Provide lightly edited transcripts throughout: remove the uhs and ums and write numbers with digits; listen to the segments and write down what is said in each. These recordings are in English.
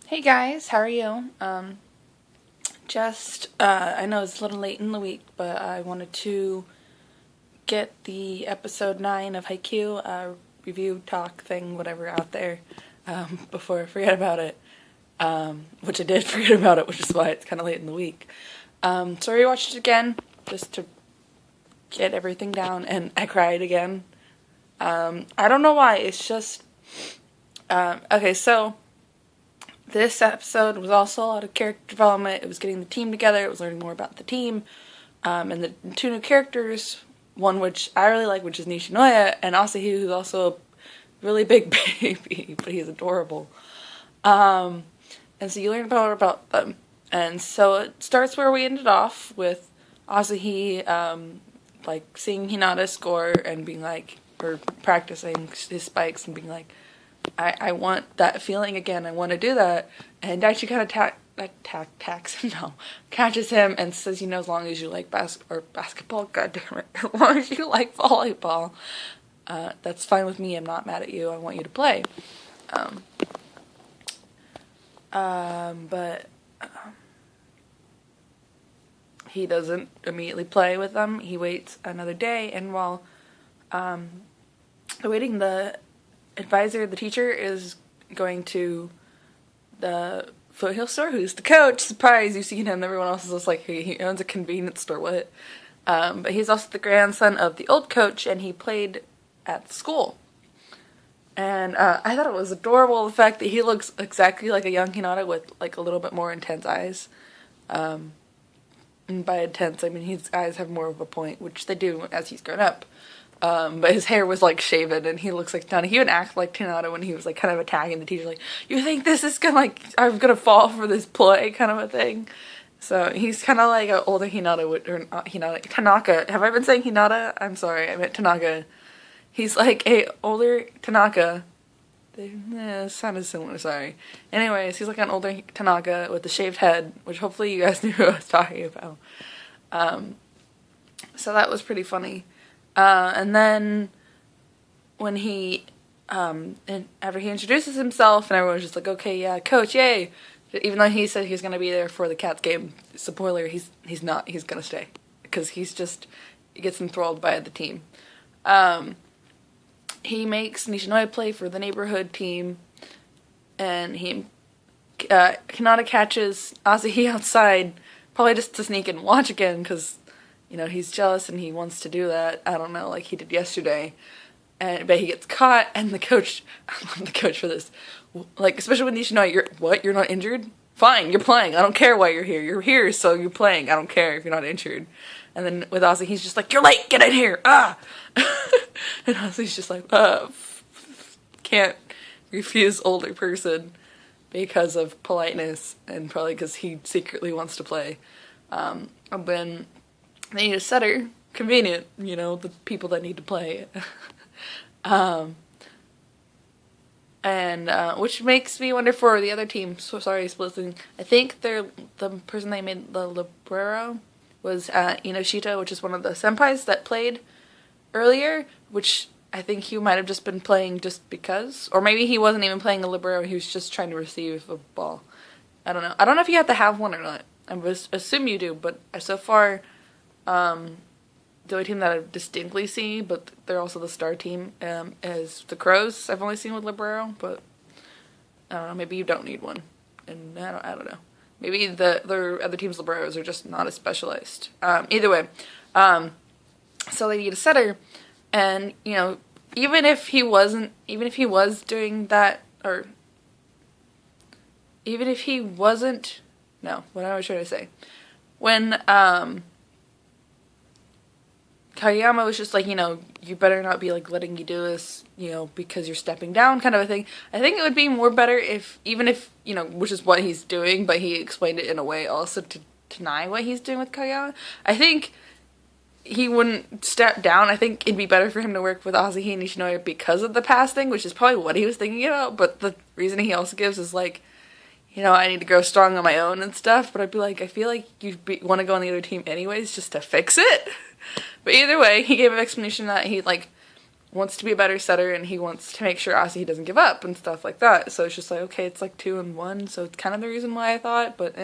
Hey guys, how are you? I know it's a little late in the week, but I wanted to get the episode 9 of Haikyuu, review, talk thing, whatever out there, before I forget about it. Which I did forget about it, which is why it's kind of late in the week. So I rewatched it again, just to get everything down, and I cried again. I don't know why, it's just, okay, so this episode was also a lot of character development. It was getting the team together. It was learning more about the team. And the two new characters, one which I really like, which is Nishinoya, and Asahi, who's also a really big baby, but he's adorable. And so you learn more about them. And so it starts where we ended off, with Asahi, seeing Hinata score and being like, or practicing his spikes and being like, I want that feeling again. I want to do that. And Daichi kind of catches him and says, as long as you like basketball, goddammit, as long as you like volleyball, that's fine with me. I'm not mad at you. I want you to play. But he doesn't immediately play with them. He waits another day, and while waiting, the advisor, the teacher, is going to the Foothill store. Who's the coach? Surprise, you've seen him. Everyone else is just like, he owns a convenience store, what? But he's also the grandson of the old coach, and he played at school. And I thought it was adorable, the fact that he looks exactly like a young Hinata with like a little bit more intense eyes. And by intense, I mean his eyes have more of a point, which they do as he's grown up. But his hair was like shaven, and he looks like Hinata. He would act like Hinata when he was like kind of attacking the teacher, like, you think this is gonna I'm gonna fall for this play, kind of a thing. So he's kind of like an older Hinata, or not Hinata, Tanaka. Have I been saying Hinata? I'm sorry, I meant Tanaka. He's like a older Tanaka. Sounded similar, sorry. Anyways, he's like an older Tanaka with a shaved head, which hopefully you guys knew who I was talking about. So that was pretty funny. And then when he, and after he introduces himself and everyone's just like, okay, yeah, coach, yay. Even though he said he's going to be there for the Cats game, spoiler, he's not, he's going to stay. Because he gets enthralled by the team. He makes Nishinoya play for the neighborhood team, and Hinata catches Asahi outside, probably just to sneak and watch again, because he's jealous and he wants to do that. I don't know, like he did yesterday. But he gets caught, and the coach, I love the coach for this. Like, especially with Nishinoya, you're not injured? Fine, you're playing. I don't care why you're here. You're here, so you're playing. I don't care if you're not injured. And then with Ozzy, he's just like, you're late, get in here, ah! And Ozzy's just like, can't refuse older person because of politeness, and probably because he secretly wants to play. And then they need a setter. Convenient, the people that need to play. Which makes me wonder for the other team. So sorry, splitting. I think the person they made the librero was Inoshita, which is one of the senpais that played earlier, which I think he might have just been playing just because. Or maybe he wasn't even playing a libero, he was just trying to receive a ball. I don't know. I don't know if you have to have one or not. I would assume you do, but so far, the only team that I distinctly see, but they're also the star team, is the Crows. I've only seen with libero, but I don't know, maybe you don't need one. And I don't know. Maybe the other team's liberos are just not as specialized. Either way, so they need a setter, and even if he was doing that, or even if he wasn't, no, what am I trying to say? When Kageyama was just like, you better not be like letting you do this, because you're stepping down, kind of a thing. I think it would be more better if, even if, which is what he's doing, but he explained it in a way also to deny what he's doing with Kageyama. I think he wouldn't step down. I think it'd be better for him to work with Asahi and Nishinoya because of the past thing, which is probably what he was thinking about, but the reason he also gives is like, I need to grow strong on my own and stuff, but I'd be like, I feel like you want to go on the other team anyways just to fix it. But either way, he gave an explanation that he, wants to be a better setter, and he wants to make sure Asahi doesn't give up and stuff like that. So it's just like, okay, it's like 2-1, so it's kind of the reason why I thought, but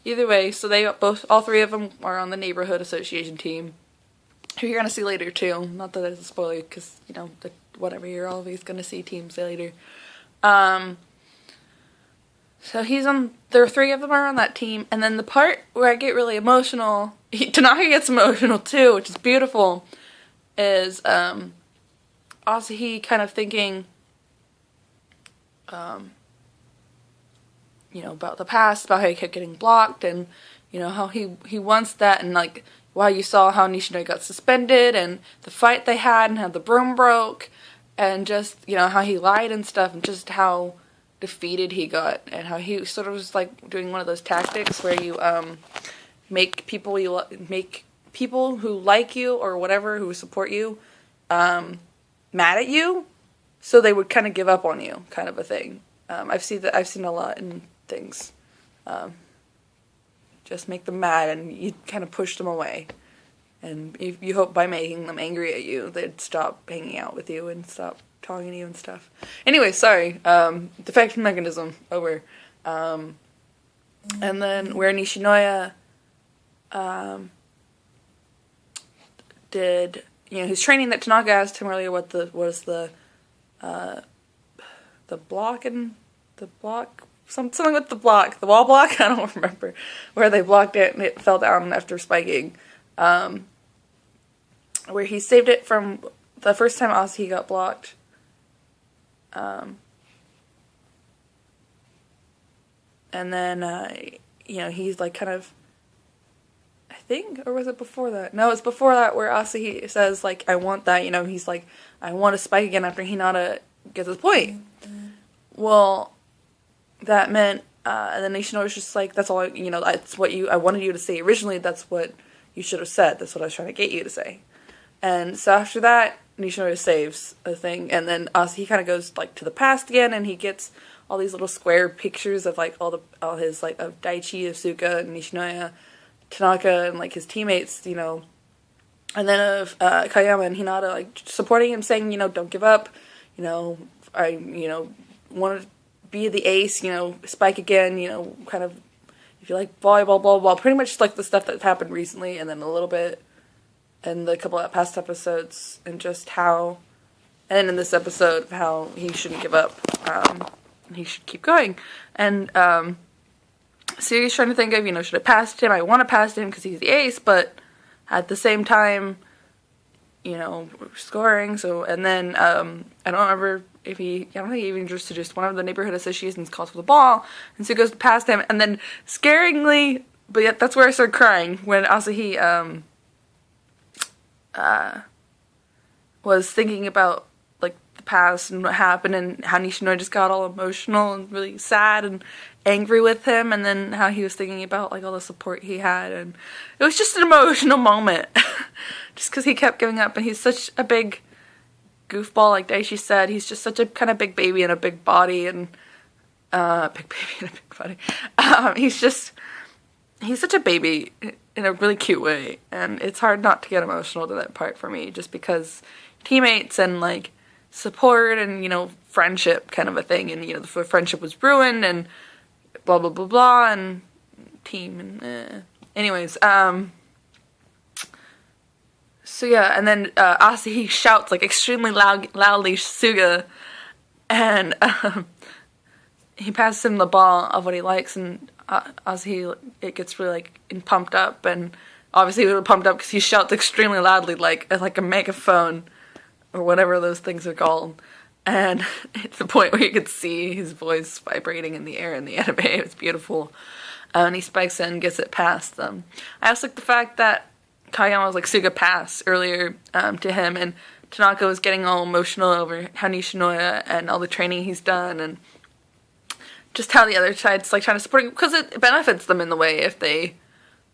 either way, so they all three of them are on the neighborhood association team, who you're gonna see later too. Not that it's a spoiler, because whatever, you're always gonna see teams later. So there are three of them are on that team, and then the part where I get really emotional, Tanaka gets emotional too, which is beautiful, is Asahi kind of thinking, about the past, about how he kept getting blocked, and, how he wants that, and, like, wow, you saw how Nishino got suspended, and the fight they had, and how the broom broke, and just, how he lied and stuff, and just how defeated he got, and how he sort of was, like, doing one of those tactics where you, make people who like you, or whatever, who support you, mad at you, so they would kind of give up on you, kind of a thing. I've seen a lot in things. Just make them mad, and you kind of push them away. And you hope by making them angry at you, they'd stop hanging out with you and stop talking to you and stuff. Anyway, sorry. Defect mechanism, over. And then where Nishinoya did, his training that Tanaka asked him earlier what was the block and the block, something with the block, the wall block, I don't remember, where they blocked it and it fell down after spiking, where he saved it from the first time Asahi got blocked, and then, he's like kind of, I think, or was it before that? No, it's before that, where Asahi says, like, I want that, he's like, I want to spike again after Hinata gets his point. Well, that meant, and then Nishino was just like, that's all, that's what I wanted you to say originally, that's what you should have said, that's what I was trying to get you to say. And so after that, Nishino saves a thing, and then Asahi kind of goes, like, to the past again, and he gets all these little square pictures of, like, all his, like, of Daichi, Asuka, and Nishinoya, Tanaka, and, like, his teammates, and then of Kayama and Hinata, like, supporting him, saying, don't give up, I, want to be the ace, spike again, kind of, if you like volleyball, blah, blah, blah, pretty much like the stuff that happened recently, and then a little bit in the couple of past episodes, and just how, and in this episode, how he shouldn't give up, he should keep going, and, so he's trying to think of, should I pass him? I want to pass him because he's the ace, but at the same time, scoring, so, and then, I don't remember if I don't think he even just one of the neighborhood associations calls for the ball, and so he goes past him, and then, scaringly, but yet that's where I started crying, when Asahi, was thinking about, like, the past and what happened, and how Nishino just got all emotional and really sad and angry with him, and then how he was thinking about, like, all the support he had, and it was just an emotional moment, just because he kept giving up, and he's such a big goofball, like Daichi said, he's just such a kind of big baby and a big body, and, he's such a baby in a really cute way, and it's hard not to get emotional to that part for me, just because teammates and, like, support and, friendship kind of a thing, and, the friendship was ruined, and blah, blah, blah, blah, and team, and, anyways, so yeah, and then, Asahi shouts, like, extremely loudly, Suga, and, he passes him the ball of what he likes, and Asahi, it gets really, like, pumped up, and obviously really pumped up because he shouts extremely loudly, like a megaphone, or whatever those things are called, and it's the point where you could see his voice vibrating in the air in the anime. It was beautiful, and he spikes it and gets it past them. I also like the fact that Kayama was like, Suga pass earlier to him, and Tanaka was getting all emotional over how Nishinoya and all the training he's done, and just how the other side's, like, trying to support him, because it benefits them in the way if they,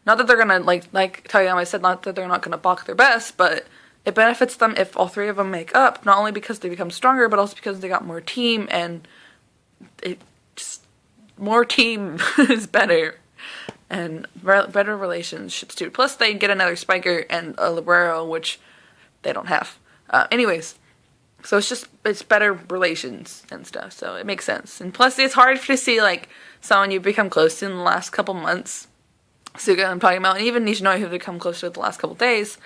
not that they're gonna, like Kayama said, not that they're not gonna block their best, but it benefits them if all three of them make up, not only because they become stronger, but also because they got more team, and it just, more team is better, and better relationships too. Plus they get another spiker and a libero, which they don't have. Anyways, So it's better relations and stuff, so it makes sense. And plus, it's hard to see, like, someone you become close to in the last couple months. Suga, I'm talking about, and even Nishinoya, who've become close to the last couple days,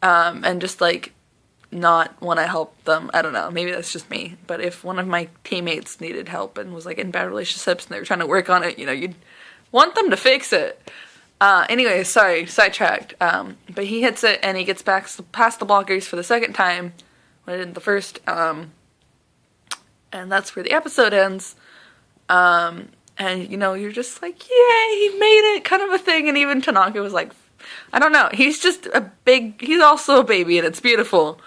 and just, like, not want to help them. I don't know, maybe that's just me. But if one of my teammates needed help and was, like, in bad relationships and they were trying to work on it, you know, you'd want them to fix it. Anyway, sorry, sidetracked. But he hits it, and he gets past the blockers for the second time, when I didn't the first, and that's where the episode ends, and, you know, you're just like, yay, he made it, kind of a thing, and even Tanaka was like, I don't know, he's also a baby, and it's beautiful.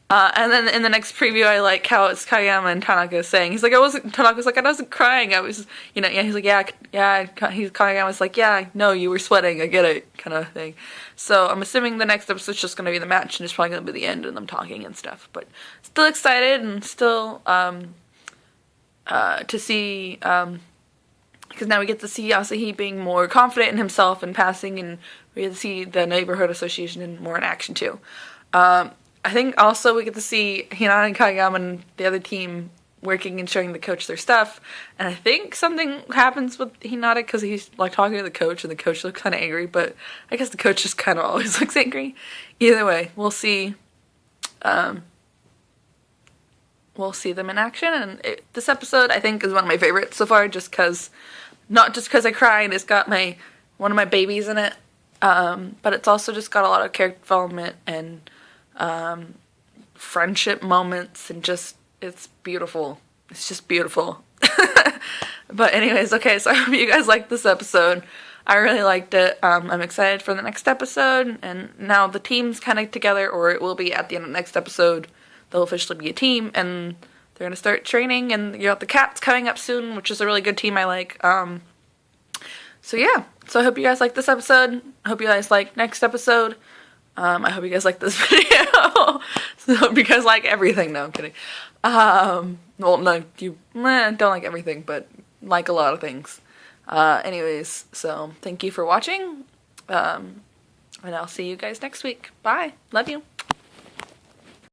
And then in the next preview, I like how it's Kageyama and Tanaka saying, Tanaka's like, I wasn't crying, I was, you know, yeah, he's like, Kageyama's like, yeah, no, you were sweating, I get it, kind of thing. So I'm assuming the next episode's just gonna be the match, and it's probably gonna be the end, and them talking and stuff, but still excited, and still, to see, because now we get to see Asahi being more confident in himself and passing, and we get to see the neighborhood association more in action too. I think also we get to see Hinata and Kageyama and the other team working and showing the coach their stuff, and I think something happens with Hinata because he's like talking to the coach, and the coach looks kind of angry, but I guess the coach just kind of always looks angry. Either way, we'll see. We'll see them in action, and this episode I think is one of my favorites so far, not just because I cry and it's got one of my babies in it, but it's also just got a lot of character development and friendship moments, and it's beautiful. It's just beautiful. But anyways, okay, so I hope you guys liked this episode. I really liked it. I'm excited for the next episode, and now the team's kind of together, or it will be at the end of the next episode. They'll officially be a team, and they're going to start training, and you got the Cats coming up soon, which is a really good team I like. So yeah, so I hope you guys like this episode. I hope you guys like next episode. I hope you guys like this video. So I hope you guys like everything. No, I'm kidding. Well, no, you don't like everything, but like a lot of things. Anyways, so thank you for watching. And I'll see you guys next week. Bye. Love you.